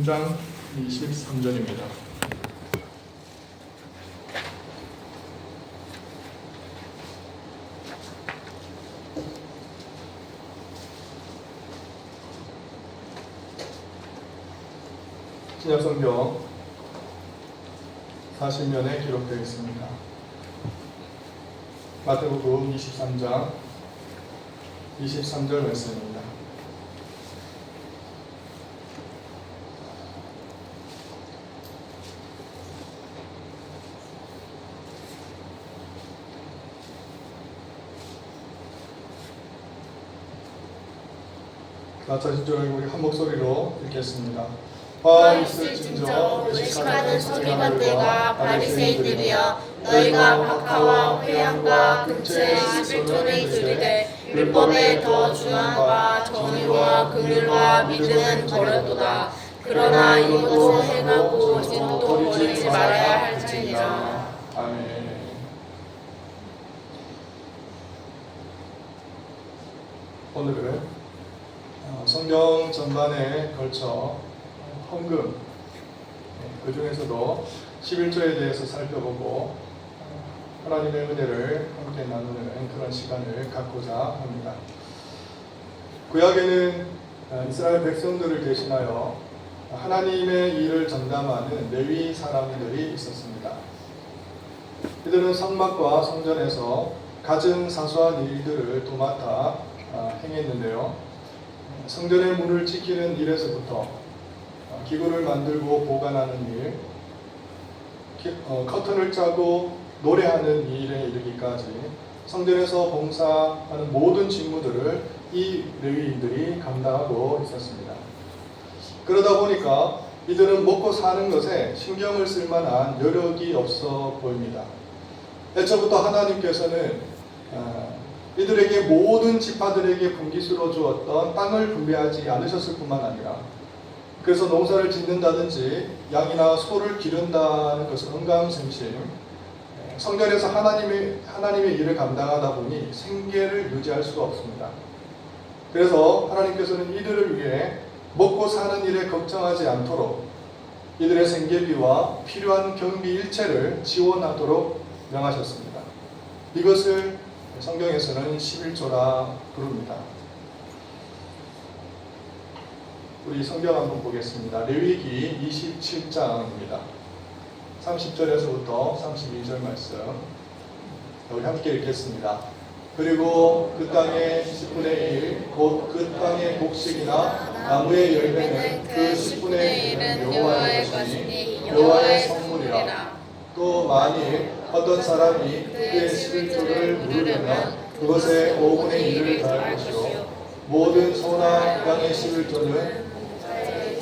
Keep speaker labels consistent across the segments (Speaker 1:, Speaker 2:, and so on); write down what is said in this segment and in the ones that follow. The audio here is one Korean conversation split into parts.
Speaker 1: 3장 23절입니다. 신약성경 40면에 기록되어 있습니다. 마태복음 23장 23절 말씀입니다. 다 자신 줄 알고 우리 한 목소리로 읽겠습니다.
Speaker 2: 화 있을진저 외식하는 서기관들과 바리새인들이여, 너희가 박하와 회양과 금채의 11조를 드리되 율법에 더 중한과 정의와 긍휼과 믿음은 버렸도다. 그러나 이것도 행하고 진도 버리지 말아야 할지니라.
Speaker 1: 아멘. 오늘은 성경 전반에 걸쳐 헌금, 그 중에서도 11조에 대해서 살펴보고 하나님의 은혜를 함께 나누는 그런 시간을 갖고자 합니다. 구약에는 이스라엘 백성들을 대신하여 하나님의 일을 전담하는 레위 사람들이 있었습니다. 이들은 성막과 성전에서 갖은 사소한 일들을 도맡아 행했는데요. 성전의 문을 지키는 일에서부터 기구를 만들고 보관하는 일, 커튼을 짜고 노래하는 일에 이르기까지 성전에서 봉사하는 모든 직무들을 이 레위인들이 감당하고 있었습니다. 그러다 보니까 이들은 먹고 사는 것에 신경을 쓸 만한 여력이 없어 보입니다. 애초부터 하나님께서는 이들에게 모든 지파들에게 분깃으로 주었던 땅을 분배하지 않으셨을 뿐만 아니라, 그래서 농사를 짓는다든지 양이나 소를 기른다는 것은 흥감생심, 성전에서 하나님의 일을 감당하다 보니 생계를 유지할 수가 없습니다. 그래서 하나님께서는 이들을 위해 먹고 사는 일에 걱정하지 않도록 이들의 생계비와 필요한 경비 일체를 지원하도록 명하셨습니다. 이것을 성경에서는 11조라 부릅니다. 우리 성경 한번 보겠습니다. 레위기 27장입니다. 30절에서부터 32절 말씀 우리 함께 읽겠습니다. 그리고 그 땅의 10분의 1 곧 그 땅의 곡식이나 나무의 열매는 그 10분의 1은 여호와의 것이니 여호와의 성물이라. 또 만일 어떤 사람이 그의 11조를 물으려면 그것에 5분의 1을 더할 것이요 모든 소나 양의 11조는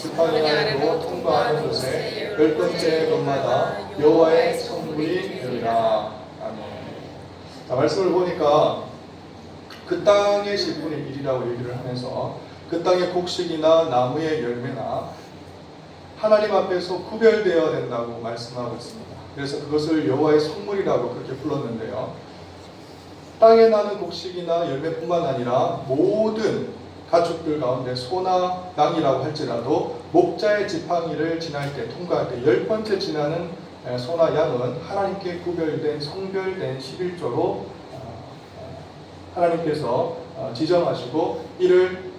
Speaker 1: 지팡이 아래로 통과하는 곳에 10번째 것마다 여호와의 성물이 되리라. 아멘. 자, 말씀을 보니까 그 땅의 10분의 1이라고 얘기를 하면서 그 땅의 곡식이나 나무의 열매나 하나님 앞에서 구별되어야 된다고 말씀하고 있습니다. 그래서 그것을 여호와의 성물이라고 그렇게 불렀는데요. 땅에 나는 곡식이나 열매뿐만 아니라 모든 가축들 가운데 소나 양이라고 할지라도 목자의 지팡이를 지날 때, 통과할 때 10번째 지나는 소나 양은 하나님께 구별된 성별된 11조로 하나님께서 지정하시고 이를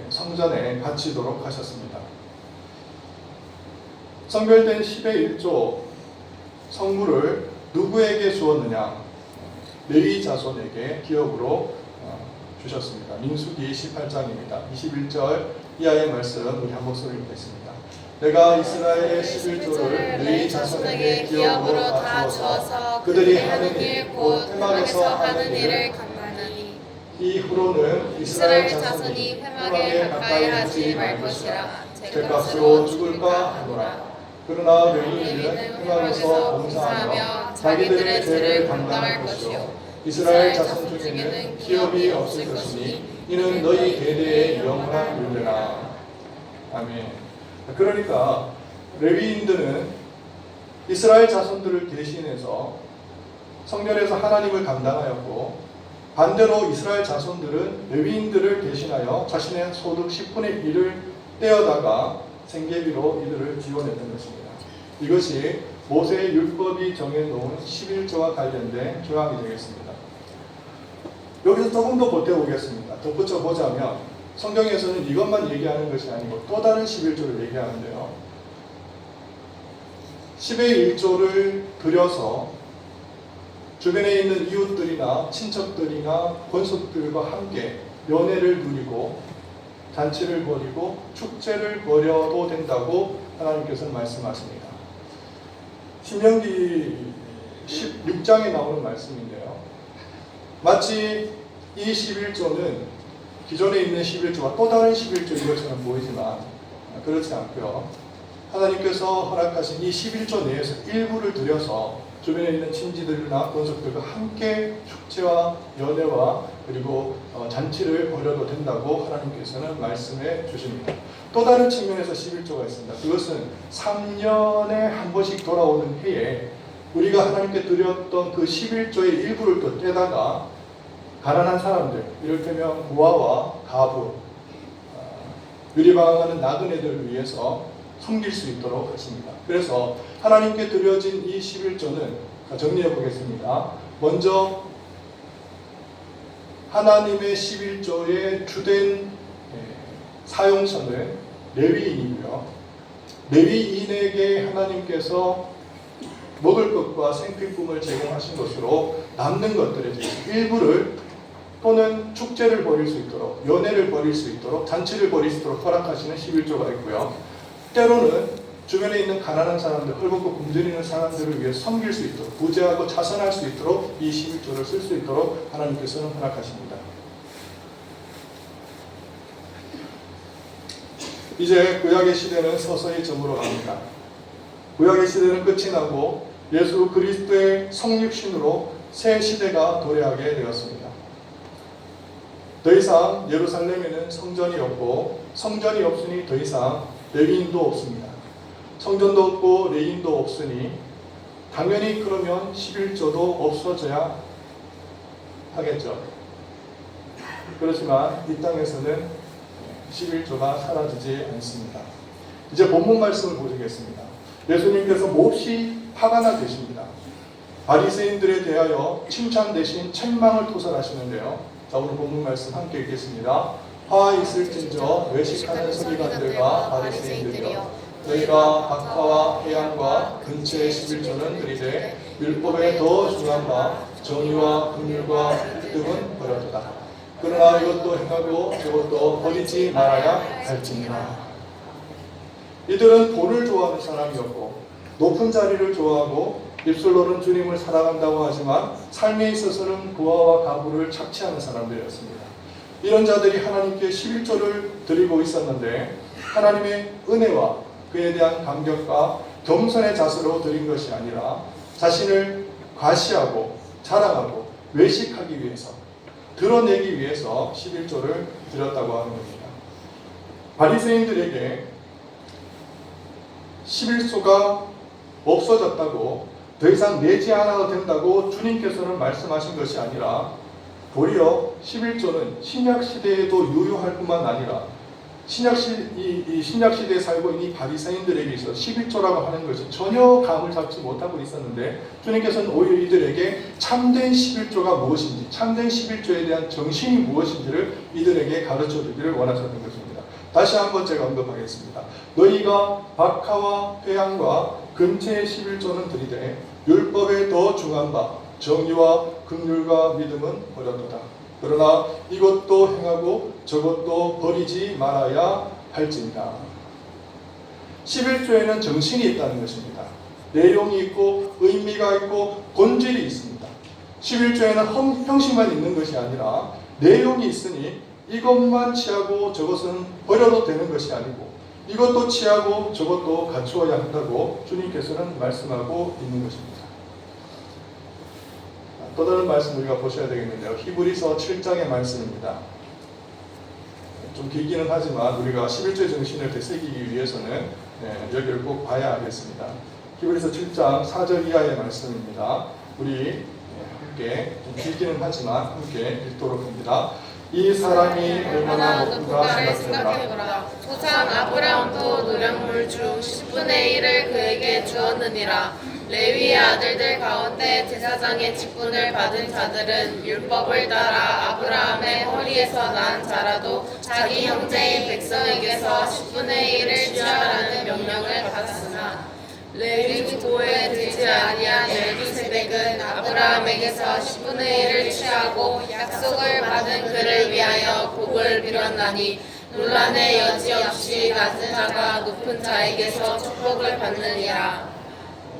Speaker 1: 성전에 바치도록 하셨습니다. 성별된 10의 1조 성물을 누구에게 주었느냐? 레위 자손에게 기업으로 주셨습니다. 민수기 18장입니다. 21절 이하의 말씀 우리 한 목소리 읽겠습니다. 내가 이스라엘의 11조를 레위 자손에게 기업으로 다 주어서 그들이 하는 일 곧 회막에서 하는 일을 감당하니 이후로는 이스라엘 자손이 회막에 가까이 하지 말 것이라. 죗값으로 죽을까 하노라. 그러나 레위인은 회막에서 봉사하며 자기들의 죄를 감당할 것이요 이스라엘 자손 중에는 기업이 없을 것이니 이는 너희 대대의 영원한 율례라. 아멘. 그러니까 레위인들은 이스라엘 자손들을 대신해서 성전에서 하나님을 감당하였고, 반대로 이스라엘 자손들은 레위인들을 대신하여 자신의 소득 10분의 1을 떼어다가 생계비로 이들을 지원했던 것입니다. 이것이 모세의 율법이 정해놓은 11조와 관련된 조항이 되겠습니다. 여기서 조금 더 보태보겠습니다. 덧붙여 보자면 성경에서는 이것만 얘기하는 것이 아니고 또 다른 11조를 얘기하는데요. 10의 1조를 들여서 주변에 있는 이웃들이나 친척들이나 권속들과 함께 연회를 누리고 잔치를 벌이고 축제를 벌여도 된다고 하나님께서는 말씀하십니다. 신명기 16장에 나오는 말씀인데요. 마치 이 11조는 기존에 있는 11조와 또 다른 11조인 것처럼 보이지만 그렇지 않고요. 하나님께서 허락하신 이 11조 내에서 일부를 들여서 주변에 있는 친지들이나 권속들과 함께 축제와 연회와 그리고 잔치를 벌여도 된다고 하나님께서는 말씀해 주십니다. 또 다른 측면에서 11조가 있습니다. 그것은 3년에 한 번씩 돌아오는 해에 우리가 하나님께 드렸던 그 11조의 일부를 또 떼다가 가난한 사람들, 이를테면 고아와 가부, 유리방황하는 나그네들을 위해서 섬길 수 있도록 하십니다. 그래서 하나님께 드려진 이 11조는 정리해 보겠습니다. 먼저 하나님의 11조의 주된 사용처는 레위인이고요. 레위인에게 하나님께서 먹을 것과 생필품을 제공하신 것으로 남는 것들의 일부를 또는 축제를 벌일 수 있도록, 연회를 벌일 수 있도록, 잔치를 벌일 수 있도록 허락하시는 11조가 있고요. 때로는 주변에 있는 가난한 사람들, 헐벗고 굶주리는 사람들을 위해 섬길 수 있도록, 부재하고 자선할 수 있도록 이 11조를 쓸 수 있도록 하나님께서는 허락하십니다. 이제 구약의 시대는 서서히 저물어 갑니다. 구약의 시대는 끝이 나고 예수 그리스도의 성육신으로 새 시대가 도래하게 되었습니다. 더 이상 예루살렘에는 성전이 없고 성전이 없으니 더 이상 레위인도 없습니다. 성전도 없고 레위인도 없으니 당연히 그러면 11조도 없어져야 하겠죠. 그렇지만 이 땅에서는 11조가 사라지지 않습니다. 이제 본문 말씀을 보시겠습니다. 예수님께서 몹시 화가 나 계십니다. 바리새인들에 대하여 칭찬 대신 책망을 토설하시는데요. 자, 오늘 본문 말씀 함께 읽겠습니다. 화 있을진저 외식하는 서기관들과 바리새인들이여, 너희가 박하와 회양과 근처의 11조는 드리되 율법에 더 중한 바 정의와 긍휼과 믿음은 버려두다. 그러나 이것도 행하고 저것도 버리지 말아야 할지니라. 이들은 돈을 좋아하는 사람이었고 높은 자리를 좋아하고 입술로는 주님을 사랑한다고 하지만 삶에 있어서는 고아와 가부를 착취하는 사람들이었습니다. 이런 자들이 하나님께 11조를 드리고 있었는데 하나님의 은혜와 그에 대한 감격과 겸손의 자세로 드린 것이 아니라 자신을 과시하고 자랑하고 외식하기 위해서, 드러내기 위해서 11조를 드렸다고 하는 겁니다. 바리새인들에게 11조가 없어졌다고 더 이상 내지 않아도 된다고 주님께서는 말씀하신 것이 아니라 도리어 11조는 신약시대에도 유효할 뿐만 아니라 신약시대에 살고 있는 바리새인들에게 있어 11조라고 하는 것이 전혀 감을 잡지 못하고 있었는데 주님께서는 오히려 이들에게 참된 11조가 무엇인지, 참된 11조에 대한 정신이 무엇인지를 이들에게 가르쳐 주기를 원하셨던 것입니다. 다시 한번 제가 언급하겠습니다. 너희가 박하와 회양과 근처의 11조는 드리되 율법에 더 중한 바 정의와 긍휼과 믿음은 버려두다. 그러나 이것도 행하고 저것도 버리지 말아야 할지니라. 11조에는 정신이 있다는 것입니다. 내용이 있고 의미가 있고 본질이 있습니다. 11조에는 형식만 있는 것이 아니라 내용이 있으니 이것만 취하고 저것은 버려도 되는 것이 아니고 이것도 취하고 저것도 갖추어야 한다고 주님께서는 말씀하고 있는 것입니다. 또 다른 말씀 우리가 보셔야 되겠는데요. 히브리서 7장의 말씀입니다. 좀 길기는 하지만 우리가 11조의 정신을 되새기기 위해서는 여기를 꼭 봐야 하겠습니다. 히브리서 7장 4절 이하의 말씀입니다. 우리 함께 좀 길기는 하지만 함께 읽도록 합니다. 이 사람이 얼마나 높은가
Speaker 2: 높은가를
Speaker 1: 생각해보라.
Speaker 2: 생각해보라. 조상 아브라함도 노량물 중 10분의 1을 그에게 주었느니라. 레위의 아들들 가운데 제사장의 직분을 받은 자들은 율법을 따라 아브라함의 허리에서 난 자라도 자기 형제인 백성에게서 10분의 1을 취하라는 명령을 받았으나 레위 후보에 들지 아니한 멜기세덱은 아브라함에게서 10분의 1을 취하고 약속을 받은 그를 위하여 복을 빌었나니 논란의 여지없이 낮은 자가 높은 자에게서 축복을 받느니라.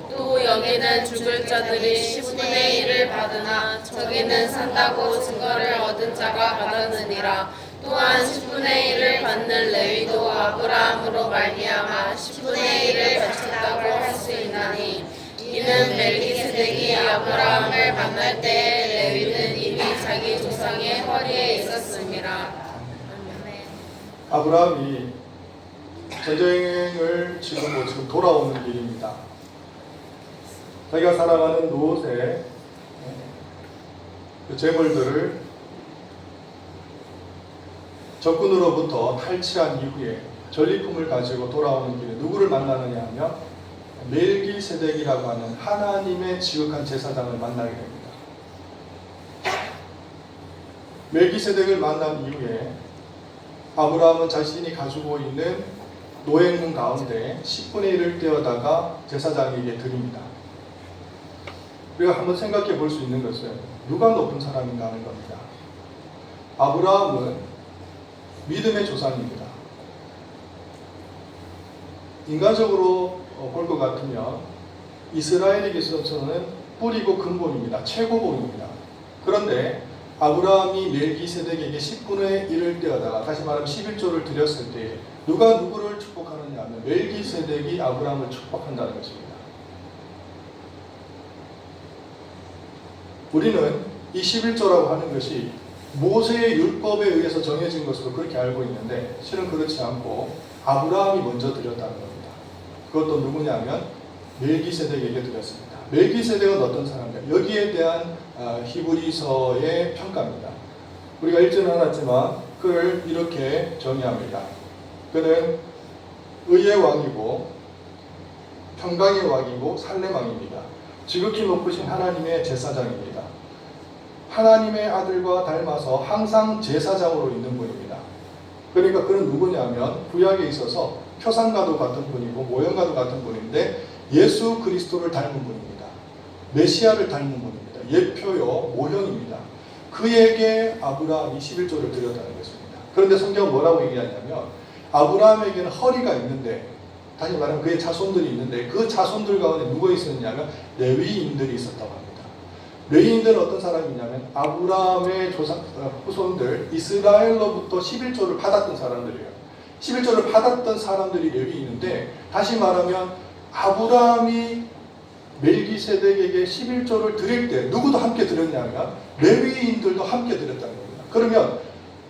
Speaker 2: 또 여기는 죽을 자들이 10분의 1을 받으나 저기는 산다고 증거를 얻은 자가 받았느니라. 또한 10분의 1을 받는 레위도 아브라함으로 말미암아 10분의 1을 바친다고 할 수 있나니 이는 멜기세덱이 아브라함을 만날 때에 레위는 이미 자기 조상의 허리에 있었음이라.
Speaker 1: 아브라함이 전쟁을 지금 돌아오는 길입니다. 자기가 살아가는 롯의 그 재물들을 적군으로부터 탈취한 이후에 전리품을 가지고 돌아오는 길에 누구를 만나느냐 하면 멜기세덱이라고 하는 하나님의 지극한 제사장을 만나게 됩니다. 멜기세덱을 만난 이후에 아브라함은 자신이 가지고 있는 노획문 가운데 10분의 1을 떼어다가 제사장에게 드립니다. 우리가 한번 생각해 볼 수 있는 것은 누가 높은 사람인가 하는 겁니다. 아브라함은 믿음의 조상입니다. 인간적으로 볼 것 같으면 이스라엘에게 있어서는 뿌리고 근본입니다. 최고봉입니다. 그런데 아브라함이 멜기세덱에게 10분의 1을 떼어다가 다시 말하면 11조를 드렸을 때 누가 누구를 축복하느냐 하면 멜기세덱이 아브라함을 축복한다는 것입니다. 우리는 이 11조라고 하는 것이 모세의 율법에 의해서 정해진 것으로 그렇게 알고 있는데 실은 그렇지 않고 아브라함이 먼저 드렸다는 겁니다. 그것도 누구냐면 멜기세덱에게 드렸습니다. 멜기세덱은 어떤 사람인가? 여기에 대한 히브리서의 평가입니다. 우리가 읽지는 않았지만 그를 이렇게 정의합니다. 그는 의의 왕이고 평강의 왕이고 살렘 왕입니다. 지극히 높으신 하나님의 제사장입니다. 하나님의 아들과 닮아서 항상 제사장으로 있는 분입니다. 그러니까 그는 누구냐면 구약에 있어서 표상과도 같은 분이고 모형과도 같은 분인데 예수 그리스도를 닮은 분입니다. 메시아를 닮은 분입니다. 예표요 모형입니다. 그에게 아브라함이 11조를 드렸다는 것입니다. 그런데 성경은 뭐라고 얘기하냐면 아브라함에게는 허리가 있는데 다시 말하면 그의 자손들이 있는데 그 자손들 가운데 누가 있었냐면 레위인들이 있었다고 합니다. 레위인들은 어떤 사람이냐면 아브라함의 후손들 이스라엘로부터 11조를 받았던 사람들이에요. 11조를 받았던 사람들이 레위인인데 다시 말하면 아브라함이 멜기세덱에게 11조를 드릴 때 누구도 함께 드렸냐면 레위인들도 함께 드렸다는 겁니다. 그러면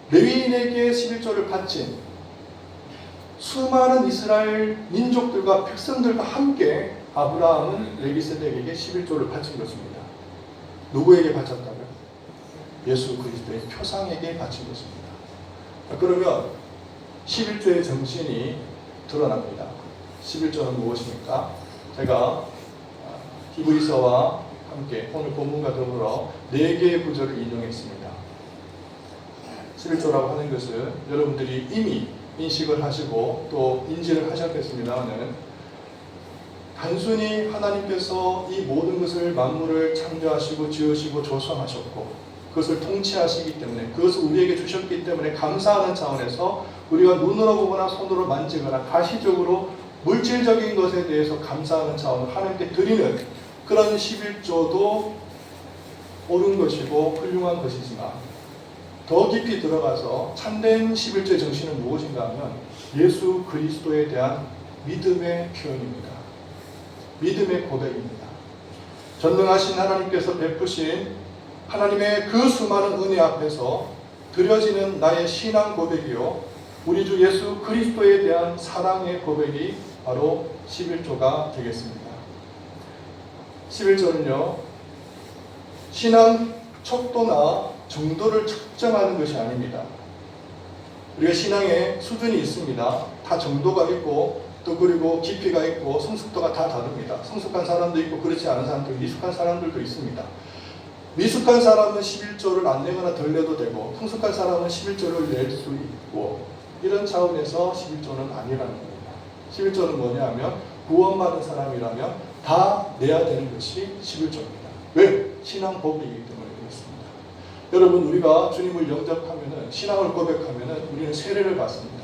Speaker 1: 레위인에게 11조를 바친 수많은 이스라엘 민족들과 백성들과 함께 아브라함은 멜기세덱에게 11조를 바친 것입니다. 누구에게 바쳤다고요? 예수 그리스도의 표상에게 바친 것입니다. 그러면 11조의 정신이 드러납니다. 11조는 무엇입니까? 제가 히브리서와 함께 오늘 본문과 더불어 4개의 구절을 인용했습니다. 11조라고 하는 것은 여러분들이 이미 인식을 하시고 또 인지를 하셨겠습니다만 단순히 하나님께서 이 모든 것을 만물을 창조하시고 지으시고 조성하셨고 그것을 통치하시기 때문에 그것을 우리에게 주셨기 때문에 감사하는 차원에서 우리가 눈으로 보거나 손으로 만지거나 가시적으로 물질적인 것에 대해서 감사하는 차원으로 하나님께 드리는 그런 11조도 옳은 것이고 훌륭한 것이지만 더 깊이 들어가서 참된 11조의 정신은 무엇인가 하면 예수 그리스도에 대한 믿음의 표현입니다. 믿음의 고백입니다. 전능하신 하나님께서 베푸신 하나님의 그 수많은 은혜 앞에서 드려지는 나의 신앙 고백이요 우리 주 예수 그리스도에 대한 사랑의 고백이 바로 11조가 되겠습니다. 11조는요 신앙 척도나 정도를 측정하는 것이 아닙니다. 우리가 신앙에 수준이 있습니다. 다 정도가 있고 또 그리고 깊이가 있고 성숙도가 다 다릅니다. 성숙한 사람도 있고 그렇지 않은 사람도 미숙한 사람들도 있습니다. 미숙한 사람은 11조를 안 내거나 덜 내도 되고 성숙한 사람은 11조를 낼 수 있고 이런 차원에서 11조는 아니라는 겁니다. 11조는 뭐냐면 구원받은 사람이라면 다 내야 되는 것이 11조입니다. 왜? 신앙 법이기 때문에 그렇습니다. 여러분 우리가 주님을 영접하면은 신앙을 고백하면은 우리는 세례를 받습니다.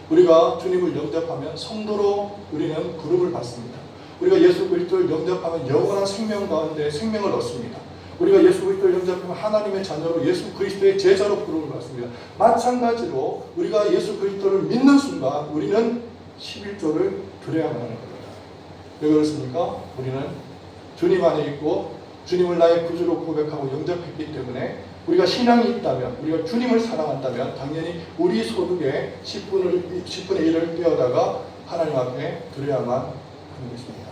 Speaker 1: 우리가 주님을 영접하면 성도로 우리는 부름을 받습니다. 우리가 예수 그리스도를 영접하면 영원한 생명 가운데 생명을 얻습니다. 우리가 예수 그리스도를 영접하면 하나님의 자녀로 예수 그리스도의 제자로 부름을 받습니다. 마찬가지로 우리가 예수 그리스도를 믿는 순간 우리는 11조를 드려야만 하는 겁니다. 왜 그렇습니까? 우리는 주님 안에 있고 주님을 나의 구주로 고백하고 영접했기 때문에 우리가 신앙이 있다면, 우리가 주님을 사랑한다면 당연히 우리 소득의 10분의 1을 떼어다가 하나님 앞에 드려야만 하는 것입니다.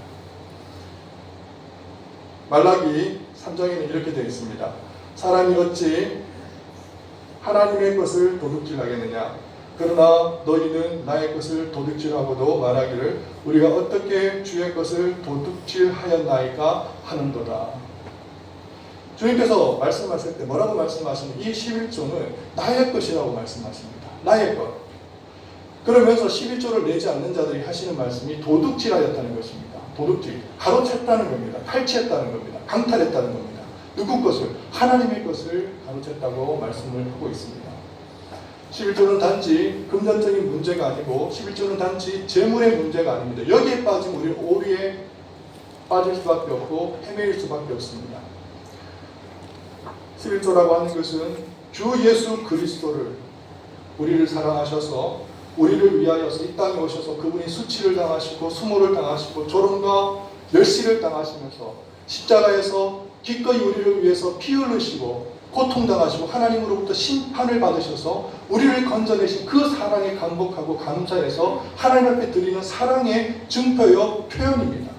Speaker 1: 말라기 3장에는 이렇게 되어 있습니다. 사람이 어찌 하나님의 것을 도둑질하겠느냐? 그러나 너희는 나의 것을 도둑질하고도 말하기를 우리가 어떻게 주의 것을 도둑질하였나이까 하는도다. 주님께서 말씀하실 때 뭐라고 말씀하시는 이 11조는 나의 것이라고 말씀하십니다. 나의 것. 그러면서 11조를 내지 않는 자들이 하시는 말씀이 도둑질하였다는 것입니다. 도둑질. 가로챘다는 겁니다. 탈취했다는 겁니다. 강탈했다는 겁니다. 누구 것을? 하나님의 것을 가로챘다고 말씀을 하고 있습니다. 11조는 단지 금전적인 문제가 아니고 11조는 단지 재물의 문제가 아닙니다. 여기에 빠지면 우리는 오류에 빠질 수밖에 없고 헤매일 수밖에 없습니다. 11조라고 하는 것은 주 예수 그리스도를 우리를 사랑하셔서 우리를 위하여서 이 땅에 오셔서 그분이 수치를 당하시고 수모를 당하시고 조롱과 멸시를 당하시면서 십자가에서 기꺼이 우리를 위해서 피 흘리시고 고통당하시고 하나님으로부터 심판을 받으셔서 우리를 건져내신 그 사랑에 감복하고 감사해서 하나님 앞에 드리는 사랑의 증표요 표현입니다.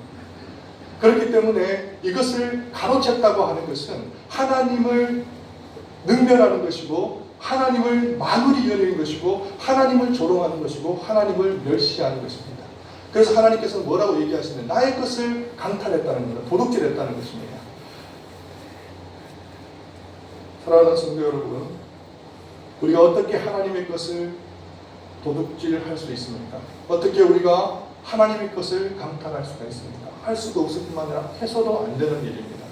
Speaker 1: 그렇기 때문에 이것을 가로챘다고 하는 것은 하나님을 능멸하는 것이고 하나님을 마무리 여는 것이고 하나님을 조롱하는 것이고 하나님을 멸시하는 것입니다. 그래서 하나님께서는 뭐라고 얘기하시면 나의 것을 강탈했다는 겁니다. 도둑질했다는 것입니다. 사랑하는 성도 여러분, 우리가 어떻게 하나님의 것을 도둑질할 수 있습니까? 어떻게 우리가 하나님의 것을 강탈할 수가 있습니까? 할 수도 없을 뿐만 아니라 해서도 안 되는 일입니다.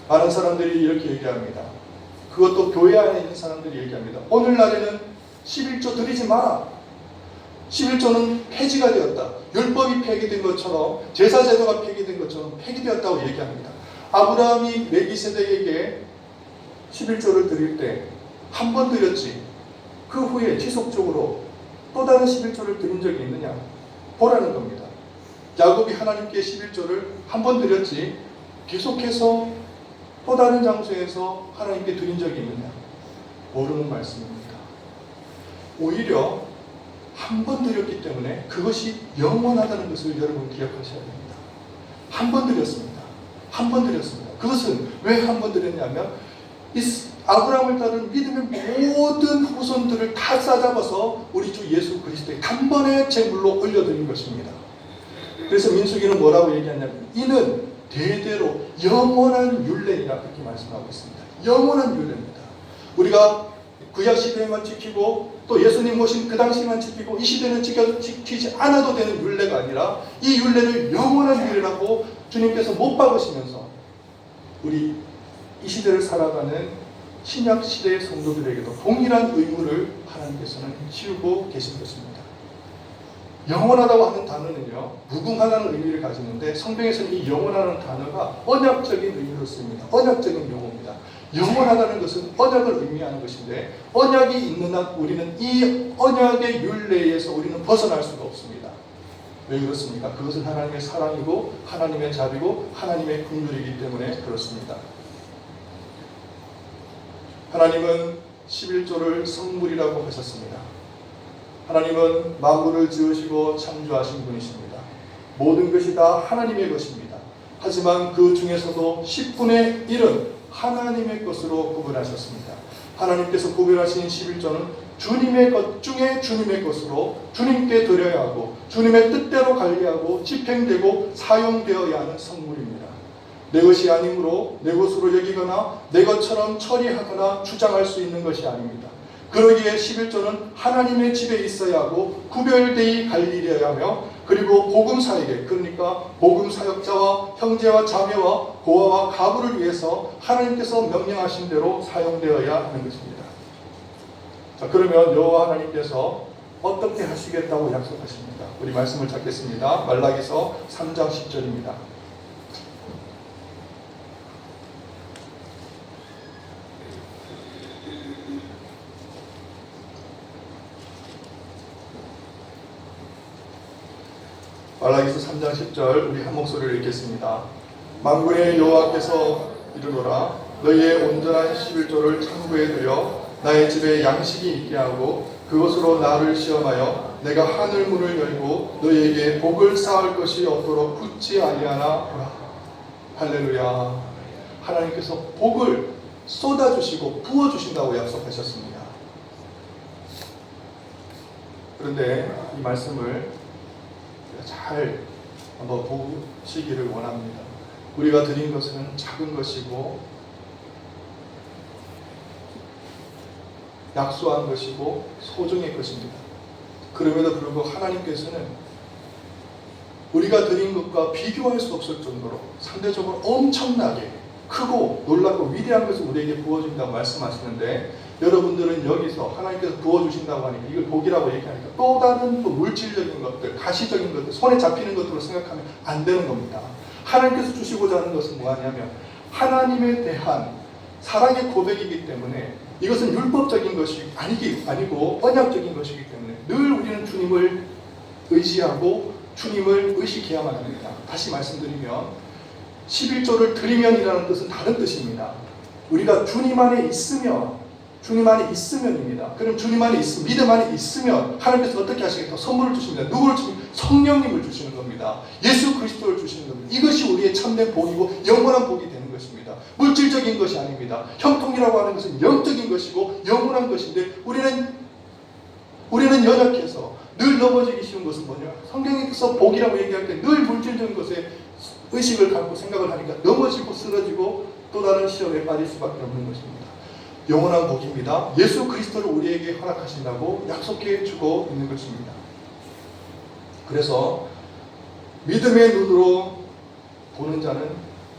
Speaker 1: 많은 사람들이 이렇게 얘기합니다. 그것도 교회 안에 있는 사람들이 얘기합니다. 오늘날에는 11조 드리지 마라. 11조는 폐지가 되었다. 율법이 폐기된 것처럼 제사제도가 폐기된 것처럼 폐기되었다고 얘기합니다. 아브라함이 멜기세덱에게 11조를 드릴 때 한 번 드렸지 그 후에 지속적으로 또 다른 11조를 드린 적이 있느냐 보라는 겁니다. 야곱이 하나님께 11조를 한 번 드렸지 계속해서 또 다른 장소에서 하나님께 드린 적이 있느냐 모르는 말씀입니다. 오히려 한 번 드렸기 때문에 그것이 영원하다는 것을 여러분 기억하셔야 됩니다. 한 번 드렸습니다. 한 번 드렸습니다. 그것은 왜 한 번 드렸냐면 이 아브라함을 따른 믿음의 모든 후손들을 다 싸잡아서 우리 주 예수 그리스도의 단번에 제물로 올려드린 것입니다. 그래서 민수기는 뭐라고 얘기하냐면 이는 대대로 영원한 율례이라 그렇게 말씀하고 있습니다. 영원한 율례입니다. 우리가 구약 시대에만 지키고 또 예수님 오신 그 당시만 지키고 이 시대는 지키지 않아도 되는 율례가 아니라 이 율례를 영원한 율례라고 주님께서 못 박으시면서 우리 이 시대를 살아가는 신약 시대의 성도들에게도 동일한 의무를 하나님께서는 지우고 계신 것입니다. 영원하다고 하는 단어는요, 무궁하다는 의미를 가지는데 성경에서는 이 영원하다는 단어가 언약적인 의미로 씁니다. 언약적인 용어입니다. 영원하다는 것은 언약을 의미하는 것인데 언약이 있는 한 우리는 이 언약의 율례에서 우리는 벗어날 수가 없습니다. 왜 그렇습니까? 그것은 하나님의 사랑이고 하나님의 자비고 하나님의 긍휼이기 때문에 그렇습니다. 하나님은 11조를 성물이라고 하셨습니다. 하나님은 만물을 지으시고 창조하신 분이십니다. 모든 것이 다 하나님의 것입니다. 하지만 그 중에서도 10분의 1은 하나님의 것으로 구분하셨습니다. 하나님께서 구별하신 11조는 주님의 것 중에 주님의 것으로 주님께 드려야 하고 주님의 뜻대로 관리하고 집행되고 사용되어야 하는 성물입니다. 내 것이 아니므로 내 것으로 여기거나 내 것처럼 처리하거나 주장할 수 있는 것이 아닙니다. 그러기에 11조는 하나님의 집에 있어야 하고 구별되이 관리되어야 하며 그리고 복음사에게 그러니까 복음사역자와 형제와 자매와 고아와 가부를 위해서 하나님께서 명령하신 대로 사용되어야 하는 것입니다. 자, 그러면 여호와 하나님께서 어떻게 하시겠다고 약속하십니까? 우리 말씀을 찾겠습니다. 말라기서 3장 10절입니다. 말라기서 3장 10절 우리 한 목소리를 읽겠습니다. 만군의 여호와께서 이르노라 너희의 온전한 11조를 창고에 두여 나의 집에 양식이 있게 하고 그것으로 나를 시험하여 내가 하늘 문을 열고 너희에게 복을 쌓을 것이 없도록 굳지 아니하나. 할렐루야. 하나님께서 복을 쏟아주시고 부어주신다고 약속하셨습니다. 그런데 이 말씀을 잘 한번 보시기를 원합니다. 우리가 드린 것은 작은 것이고 약소한 것이고 소중의 것입니다. 그럼에도 불구하고 하나님께서는 우리가 드린 것과 비교할 수 없을 정도로 상대적으로 엄청나게 크고 놀랍고 위대한 것을 우리에게 부어준다고 말씀하시는데 여러분들은 여기서 하나님께서 부어주신다고 하니까 이걸 복이라고 얘기하니까 또 다른 또 물질적인 것들, 가시적인 것들, 손에 잡히는 것들로 생각하면 안 되는 겁니다. 하나님께서 주시고자 하는 것은 뭐하냐면 하나님에 대한 사랑의 고백이기 때문에 이것은 율법적인 것이 아니고 언약적인 것이기 때문에 늘 우리는 주님을 의지하고 주님을 의식해야만 합니다. 다시 말씀드리면 11조를 드리면이라는 뜻은 다른 뜻입니다. 우리가 주님 안에 있으면입니다. 그럼 주님 안에 믿음 안에 있으면 하나님께서 어떻게 하시겠다? 선물을 주십니다. 누구를 주십니까? 성령님을 주시는 겁니다. 예수 그리스도를 주시는 겁니다. 이것이 우리의 참된 복이고 영원한 복이 되는 것입니다. 물질적인 것이 아닙니다. 형통이라고 하는 것은 영적인 것이고 영원한 것인데 우리는 연약해서 늘 넘어지기 쉬운 것은 뭐냐? 성경에서 복이라고 얘기할 때 늘 물질적인 것에 의식을 갖고 생각을 하니까 넘어지고 쓰러지고 또 다른 시험에 빠질 수밖에 없는 것입니다. 영원한 복입니다. 예수 그리스도를 우리에게 허락하신다고 약속해 주고 있는 것입니다. 그래서 믿음의 눈으로 보는 자는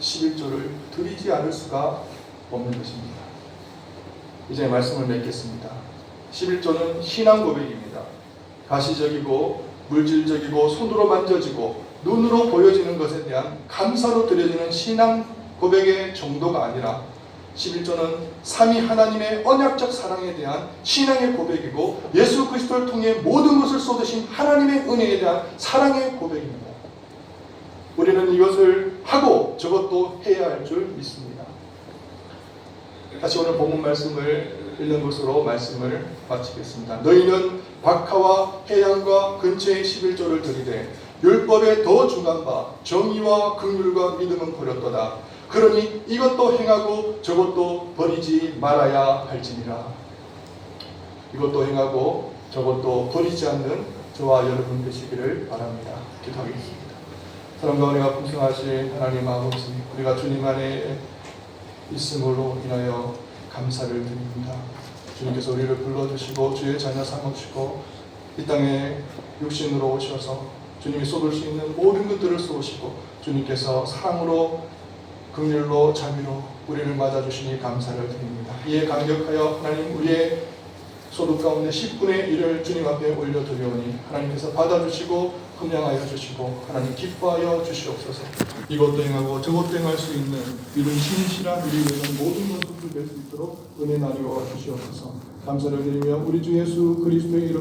Speaker 1: 11조를 드리지 않을 수가 없는 것입니다. 이제 말씀을 맺겠습니다. 11조는 신앙 고백입니다. 가시적이고 물질적이고 손으로 만져지고 눈으로 보여지는 것에 대한 감사로 드려지는 신앙 고백의 정도가 아니라 11조는 삼위 하나님의 언약적 사랑에 대한 신앙의 고백이고 예수 그리스도를 통해 모든 것을 쏟으신 하나님의 은혜에 대한 사랑의 고백입니다. 우리는 이것을 하고 저것도 해야 할 줄 믿습니다. 다시 오늘 본문 말씀을 읽는 것으로 말씀을 마치겠습니다. 너희는 박하와 해양과 근처의 11조를 드리되 율법에 더 중한 바 정의와 긍휼과 믿음은 버렸도다. 그러니 이것도 행하고 저것도 버리지 말아야 할지니라. 이것도 행하고 저것도 버리지 않는 저와 여러분 되시기를 바랍니다. 기도하겠습니다. 사랑과 은혜가 풍성하신 하나님 아버지, 우리가 주님 안에 있음으로 인하여 감사를 드립니다. 주님께서 우리를 불러주시고 주의 자녀 삼으시고 이 땅에 육신으로 오셔서 주님이 쏟을 수 있는 모든 것들을 쏟으시고 주님께서 사랑으로 긍휼로 자비로 우리를 맞아주시니 감사를 드립니다. 이에 감격하여 하나님 우리의 소득 가운데 10분의 1을 주님 앞에 올려드리오니 하나님께서 받아주시고 흠양하여 주시고 하나님 기뻐하여 주시옵소서. 이것도 행하고 저것도 행할 수 있는 이런 신실한 우리에게는 모든 것을 될 수 있도록 은혜 나누어 주시옵소서. 감사를 드리며 우리 주 예수 그리스도의 이름